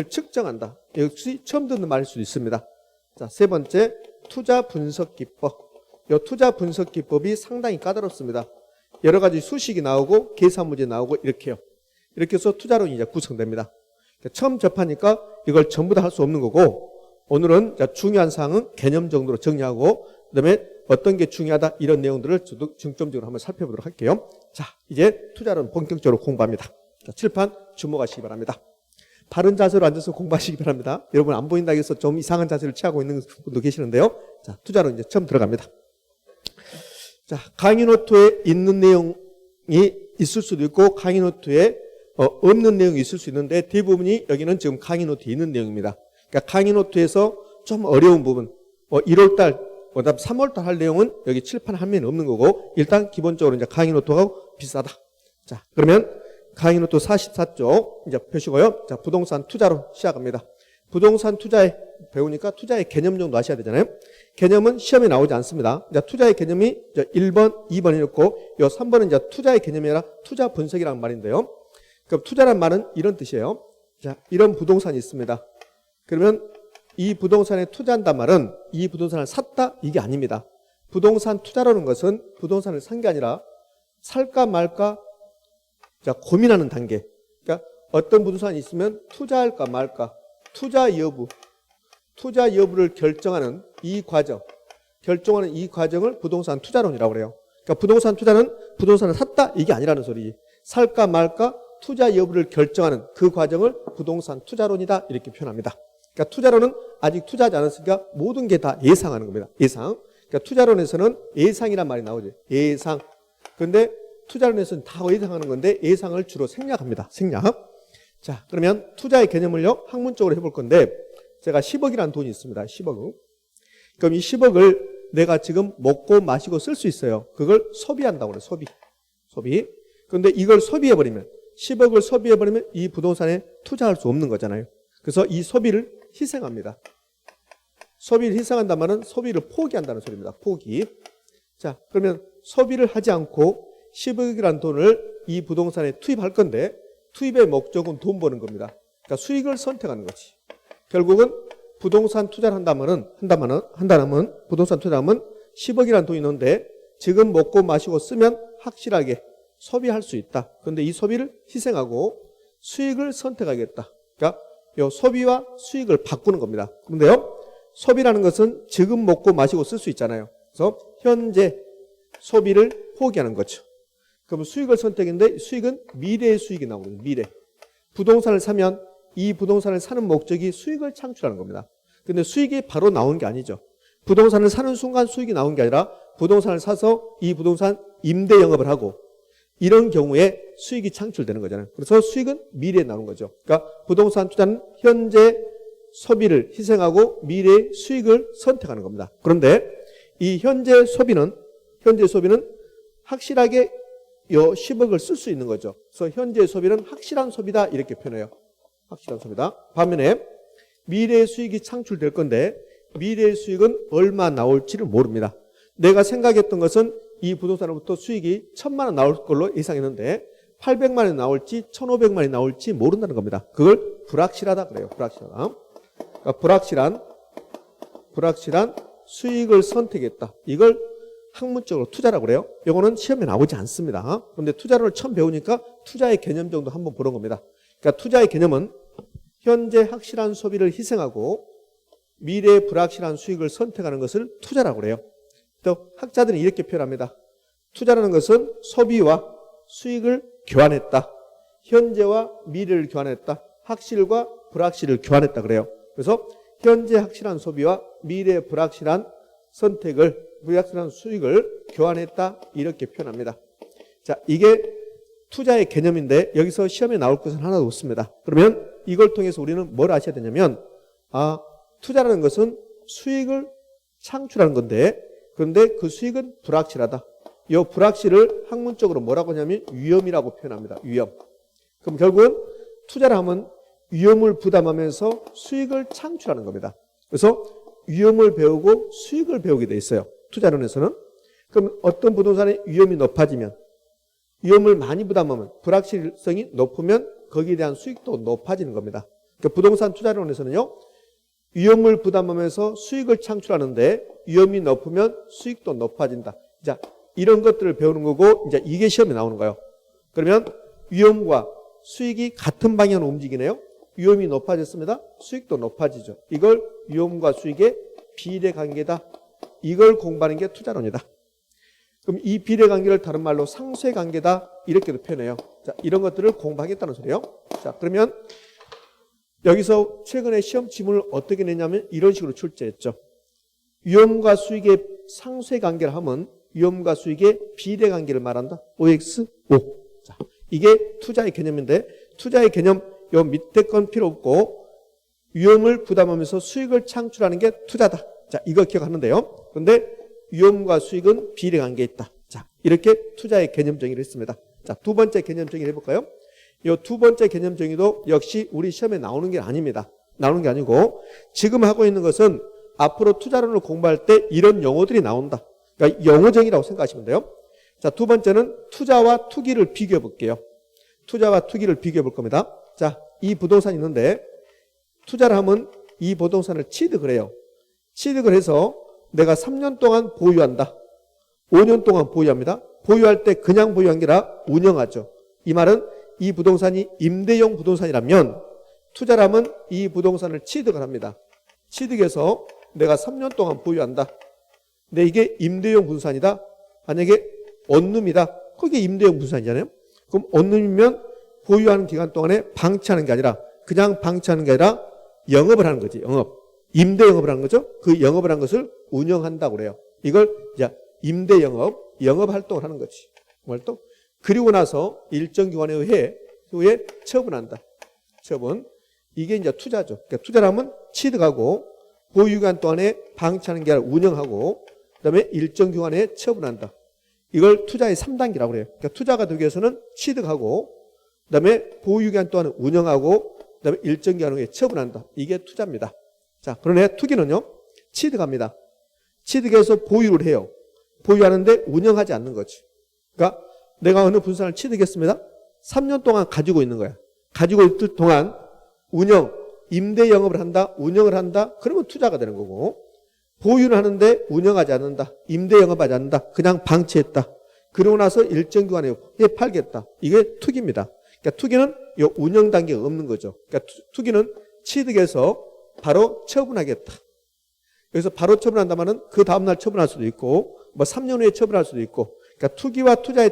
측정한다. 역시 처음 듣는 말일 수도 있습니다. 자, 세 번째, 투자 분석 기법. 이 투자 분석 기법이 상당히 까다롭습니다. 여러 가지 수식이 나오고 계산 문제 나오고 이렇게요. 이렇게 해서 투자론이 이제 구성됩니다. 처음 접하니까 이걸 전부 다 할 수 없는 거고, 오늘은 중요한 사항은 개념 정도로 정리하고, 그다음에 어떤 게 중요하다 이런 내용들을 중점적으로 한번 살펴보도록 할게요. 자, 이제 투자론 본격적으로 공부합니다. 자, 칠판 주목하시기 바랍니다. 바른 자세로 앉아서 공부하시기 바랍니다. 여러분 안 보인다고 해서 좀 이상한 자세를 취하고 있는 분도 계시는데요. 자, 투자론 이제 처음 들어갑니다. 자, 강의 노트에 있는 내용이 있을 수도 있고 강의 노트에 없는 내용이 있을 수 있는데 대부분이 여기는 지금 강의 노트에 있는 내용입니다. 그러니까 강의 노트에서 좀 어려운 부분, 1월달, 그다음 3월달 할 내용은 여기 칠판 한 면에 없는 거고 일단 기본적으로 이제 강의 노트하고 비슷하다. 자, 그러면 강의 노트 44쪽 이제 펴시고요. 자, 부동산 투자로 시작합니다. 부동산 투자에 배우니까 투자의 개념 정도 아셔야 되잖아요. 개념은 시험에 나오지 않습니다. 이제 투자의 개념이 1번, 2번이었고, 이 3번은 이제 투자의 개념이 아니라 투자 분석이라는 말인데요. 그럼 투자란 말은 이런 뜻이에요. 자, 이런 부동산이 있습니다. 그러면 이 부동산에 투자한단 말은 이 부동산을 샀다? 이게 아닙니다. 부동산 투자라는 것은 부동산을 산 게 아니라 살까 말까 자, 고민하는 단계. 그러니까 어떤 부동산이 있으면 투자할까 말까, 투자 여부를 결정하는 이 과정, 결정하는 이 과정을 부동산 투자론이라고 그래요. 그러니까 부동산 투자는 부동산을 샀다? 이게 아니라는 소리지. 살까 말까, 투자 여부를 결정하는 그 과정을 부동산 투자론이다. 이렇게 표현합니다. 그러니까 투자론은 아직 투자하지 않았으니까 모든 게 다 예상하는 겁니다. 예상. 그러니까 투자론에서는 예상이란 말이 나오죠. 예상. 그런데 투자론에서는 다 예상하는 건데 예상을 주로 생략합니다. 생략. 자, 그러면 투자의 개념을요, 학문적으로 해볼 건데 제가 10억이라는 돈이 있습니다. 10억. 그럼 이 10억을 내가 지금 먹고 마시고 쓸 수 있어요. 그걸 소비한다고 그래요. 소비. 그런데 이걸 소비해버리면 10억을 소비해버리면 이 부동산에 투자할 수 없는 거잖아요. 그래서 이 소비를 희생합니다. 소비를 희생한다는 말은 소비를 포기한다는 소리입니다. 포기. 자, 그러면 소비를 하지 않고 10억이라는 돈을 이 부동산에 투입할 건데 투입의 목적은 돈 버는 겁니다. 그러니까 수익을 선택하는 거지. 결국은 부동산 투자를 한다면 부동산 투자하면 10억이라는 돈이 있는데 지금 먹고 마시고 쓰면 확실하게 소비할 수 있다. 그런데 이 소비를 희생하고 수익을 선택하겠다. 그러니까 이 소비와 수익을 바꾸는 겁니다. 그런데요, 소비라는 것은 지금 먹고 마시고 쓸 수 있잖아요. 그래서 현재 소비를 포기하는 거죠. 그럼 수익을 선택인데 수익은 미래의 수익이 나오거든요. 미래. 부동산을 사면 이 부동산을 사는 목적이 수익을 창출하는 겁니다. 근데 수익이 바로 나오는 게 아니죠. 부동산을 사는 순간 수익이 나오는 게 아니라 부동산을 사서 이 부동산 임대 영업을 하고 이런 경우에 수익이 창출되는 거잖아요. 그래서 수익은 미래에 나오는 거죠. 그러니까 부동산 투자는 현재 소비를 희생하고 미래의 수익을 선택하는 겁니다. 그런데 이 현재 소비는 확실하게 요 10억을 쓸 수 있는 거죠. 그래서 현재 소비는 확실한 소비다 이렇게 표현해요. 확실한 소비다. 반면에 미래의 수익이 창출될 건데 미래의 수익은 얼마 나올지를 모릅니다. 내가 생각했던 것은 이 부동산으로부터 수익이 1,000만 원 나올 걸로 예상했는데 800만 원이 나올지 1,500만 원이 나올지 모른다는 겁니다. 그걸 불확실하다 그래요. 불확실하다. 그러니까 불확실한 수익을 선택했다. 이걸 학문적으로 투자라고 그래요. 이거는 시험에 나오지 않습니다. 그런데 투자를 처음 배우니까 투자의 개념 정도 한번 보는 겁니다. 그러니까 투자의 개념은 현재 확실한 소비를 희생하고 미래의 불확실한 수익을 선택하는 것을 투자라고 그래요. 또 학자들은 이렇게 표현합니다. 투자라는 것은 소비와 수익을 교환했다. 현재와 미래를 교환했다. 확실과 불확실을 교환했다 그래요. 그래서 현재 확실한 소비와 미래의 불확실한 불확실한 수익을 교환했다 이렇게 표현합니다. 자, 이게 투자의 개념인데 여기서 시험에 나올 것은 하나도 없습니다. 그러면 이걸 통해서 우리는 뭘 아셔야 되냐면 투자라는 것은 수익을 창출하는 건데 그런데 그 수익은 불확실하다. 이 불확실을 학문적으로 뭐라고 하냐면 위험이라고 표현합니다. 위험. 그럼 결국은 투자를 하면 위험을 부담하면서 수익을 창출하는 겁니다. 그래서 위험을 배우고 수익을 배우게 돼 있어요. 투자론에서는. 그럼 어떤 부동산의 위험이 높아지면 위험을 많이 부담하면 불확실성이 높으면 거기에 대한 수익도 높아지는 겁니다. 그러니까 부동산 투자론에서는요, 위험을 부담하면서 수익을 창출하는데 위험이 높으면 수익도 높아진다. 자, 이런 것들을 배우는 거고, 이제 이게 시험에 나오는 거예요. 그러면 위험과 수익이 같은 방향으로 움직이네요. 위험이 높아졌습니다. 수익도 높아지죠. 이걸 위험과 수익의 비례 관계다. 이걸 공부하는 게 투자론이다. 그럼 이 비례 관계를 다른 말로 상쇄 관계다. 이렇게도 표현해요. 자, 이런 것들을 공부하겠다는 소리예요. 자, 그러면 여기서 최근에 시험 지문을 어떻게 냈냐면 이런 식으로 출제했죠. 위험과 수익의 상쇄 관계를 하면 위험과 수익의 비례 관계를 말한다. OX, O. 자, 이게 투자의 개념인데 투자의 개념 요 밑에 건 필요 없고 위험을 부담하면서 수익을 창출하는 게 투자다. 자, 이거 기억하는데요. 그런데 위험과 수익은 비례 관계에 있다. 자, 이렇게 투자의 개념 정의를 했습니다. 자, 두 번째 개념 정의를 해볼까요? 이 두 번째 개념 정의도 역시 우리 시험에 나오는 게 아닙니다. 나오는 게 아니고 지금 하고 있는 것은 앞으로 투자론을 공부할 때 이런 용어들이 나온다. 그러니까 영어 정의라고 생각하시면 돼요. 자, 두 번째는 투자와 투기를 비교해 볼게요. 투자와 투기를 비교해 볼 겁니다. 자, 이 부동산이 있는데 투자를 하면 이 부동산을 취득을 해요. 취득을 해서 내가 3년 동안 보유한다. 5년 동안 보유합니다. 보유할 때 그냥 보유한 게 아니라 운영하죠. 이 말은 이 부동산이 임대용 부동산이라면 투자를 하면 이 부동산을 취득을 합니다. 취득해서 내가 3년 동안 보유한다. 근데 이게 임대용 부동산이다. 만약에 원룸이다. 그게 임대용 부동산이잖아요. 그럼 원룸이면 보유하는 기간 동안에 방치하는 게 아니라 그냥 방치하는 게 아니라 영업을 하는 거지. 영업. 임대 영업을 하는 거죠. 그 영업을 한 것을 운영한다고 그래요. 이걸 이제 임대 영업, 영업 활동을 하는 거지. 활동. 그리고 나서 일정 기간에 후에 처분한다. 처분. 이게 이제 투자죠. 그러니까 투자를 하면 취득하고 보유기간 동안에 방치하는 게 아니라 운영하고 그다음에 일정 기간에 처분한다. 이걸 투자의 3단계라고 그래요. 그러니까 투자가 되기 위해서는 취득하고 그다음에 보유기간 동안 운영하고 그다음에 일정 기간 후에 처분한다. 이게 투자입니다. 자, 그러네 투기는요. 취득합니다. 취득해서 보유를 해요. 보유하는데 운영하지 않는 거지. 그러니까 내가 어느 분산을 취득했습니다. 3년 동안 가지고 있는 거야. 가지고 있을 동안 운영, 임대 영업을 한다, 운영을 한다. 그러면 투자가 되는 거고 보유를 하는데 운영하지 않는다. 임대 영업하지 않는다. 그냥 방치했다. 그러고 나서 일정 기간에 팔겠다. 이게 투기입니다. 그러니까 투기는 이 운영 단계가 없는 거죠. 그러니까 투기는 취득해서 바로 처분하겠다. 여기서 바로 처분한다면은 그 다음날 처분할 수도 있고 뭐 3년 후에 처분할 수도 있고 그러니까 투기와 투자의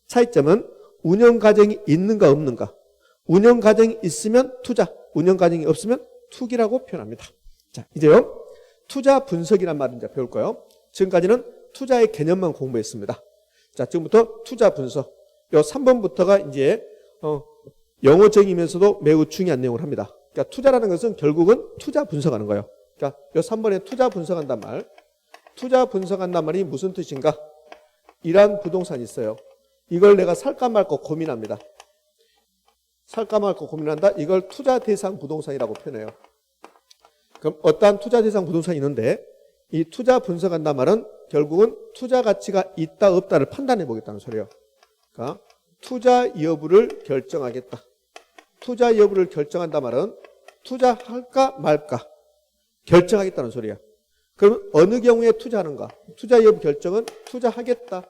차이점은 운영 과정이 있는가 없는가. 운영 과정이 있으면 투자, 운영 과정이 없으면 투기라고 표현합니다. 자, 이제요. 투자 분석이란 말을 이제 배울 거예요. 지금까지는 투자의 개념만 공부했습니다. 자, 지금부터 투자 분석. 요 3번부터가 이제 영어 정의면서도 매우 중요한 내용을 합니다. 그러니까 투자라는 것은 결국은 투자 분석하는 거예요. 그러니까 요 3번에 투자 분석한단 말. 투자 분석한단 말이 무슨 뜻인가? 이러한 부동산이 있어요. 이걸 내가 살까 말까 고민합니다. 살까 말까 고민한다. 이걸 투자 대상 부동산이라고 표현해요. 그럼 어떠한 투자 대상 부동산이 있는데 이 투자 분석한단 말은 결국은 투자 가치가 있다 없다를 판단해 보겠다는 소리예요. 그러니까 투자 여부를 결정하겠다. 투자 여부를 결정한단 말은 투자할까 말까 결정하겠다는 소리야. 그럼 어느 경우에 투자하는가? 투자 여부 결정은 투자하겠다.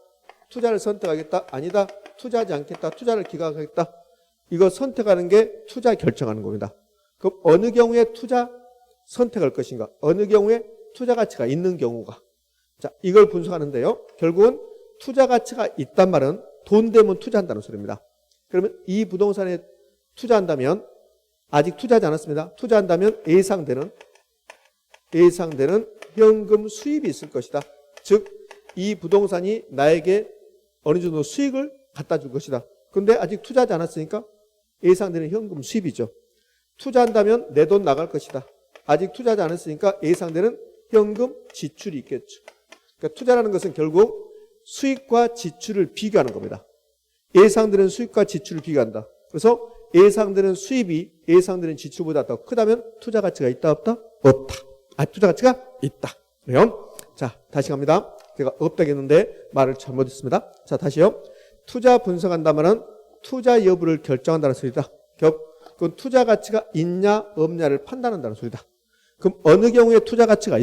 투자를 선택하겠다. 아니다. 투자하지 않겠다. 투자를 기각하겠다. 이거 선택하는 게 투자 결정하는 겁니다. 그럼 어느 경우에 투자 선택할 것인가? 어느 경우에 투자 가치가 있는 경우가. 자, 이걸 분석하는데요. 결국은 투자 가치가 있단 말은 돈 되면 투자한다는 소리입니다. 그러면 이 부동산에 투자한다면 아직 투자하지 않았습니다. 투자한다면 예상되는 현금 수입이 있을 것이다. 즉, 이 부동산이 나에게 어느 정도 수익을 갖다 줄 것이다. 그런데 아직 투자하지 않았으니까 예상되는 현금 수입이죠. 투자한다면 내 돈 나갈 것이다. 아직 투자하지 않았으니까 예상되는 현금 지출이 있겠죠. 그러니까 투자라는 것은 결국 수익과 지출을 비교하는 겁니다. 예상되는 수익과 지출을 비교한다. 그래서 예상되는 수입이 예상되는 지출보다 더 크다면 투자 가치가 있다 없다? 없다. 투자 가치가 있다. 그래요? 자, 다시 갑니다. 제가 없다고 했는데 말을 잘못했습니다. 자, 다시요. 투자 분석한다면은 투자 여부를 결정한다는 소리다. 그건 투자 가치가 있냐 없냐를 판단한다는 소리다. 그럼 어느 경우에 투자 가치가